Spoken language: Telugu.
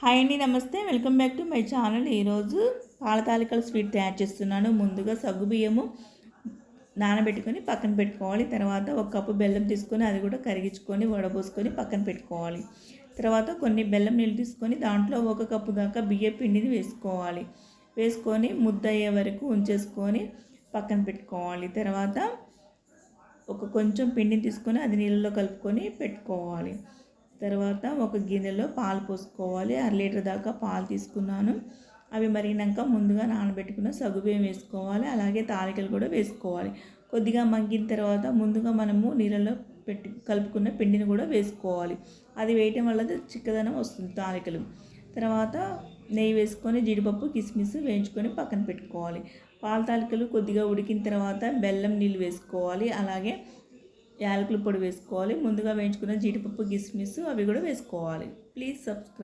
హాయ్ అండి, నమస్తే. Welcome back to my channel. ఈరోజు పాల తాలికల స్వీట్ తయారు చేస్తున్నాను. ముందుగా సగ్గుబియ్యము నానబెట్టుకొని పక్కన పెట్టుకోవాలి. తర్వాత ఒక కప్పు బెల్లం తీసుకొని అది కూడా కరిగించుకొని వడబోసుకొని పక్కన పెట్టుకోవాలి. తర్వాత కొన్ని బెల్లం నీళ్ళు తీసుకొని దాంట్లో ఒక కప్పు దాకా బియ్య పిండిని వేసుకొని ముద్ద అయ్యే వరకు ఉంచేసుకొని పక్కన పెట్టుకోవాలి. తర్వాత కొంచెం పిండిని తీసుకొని అది నీళ్ళలో కలుపుకొని పెట్టుకోవాలి. తర్వాత ఒక గిన్నెలో పాలు పోసుకోవాలి. 1/2 లీటర్ దాకా పాలు తీసుకున్నాను. అవి మరిగినాక ముందుగా నానబెట్టుకున్న సగ్గుబియ్యం వేసుకోవాలి. అలాగే తాలికలు కూడా వేసుకోవాలి. కొద్దిగా మగ్గిన తర్వాత ముందుగా మనము నీళ్ళలో కలుపుకున్న పిండిని కూడా వేసుకోవాలి. అది వేయటం వల్ల చిక్కదనం వస్తుంది తాలికలు. తర్వాత నెయ్యి వేసుకొని జీడిపప్పు కిస్మిస్ వేయించుకొని పక్కన పెట్టుకోవాలి. పాల తాలికలు కొద్దిగా ఉడికిన తర్వాత బెల్లం నీళ్ళు వేసుకోవాలి. అలాగే యాలకుల పొడి వేసుకోవాలి. ముందుగా వేయించుకున్న జీడిపప్పు కిస్మిస్ అవి కూడా వేసుకోవాలి. Please subscribe.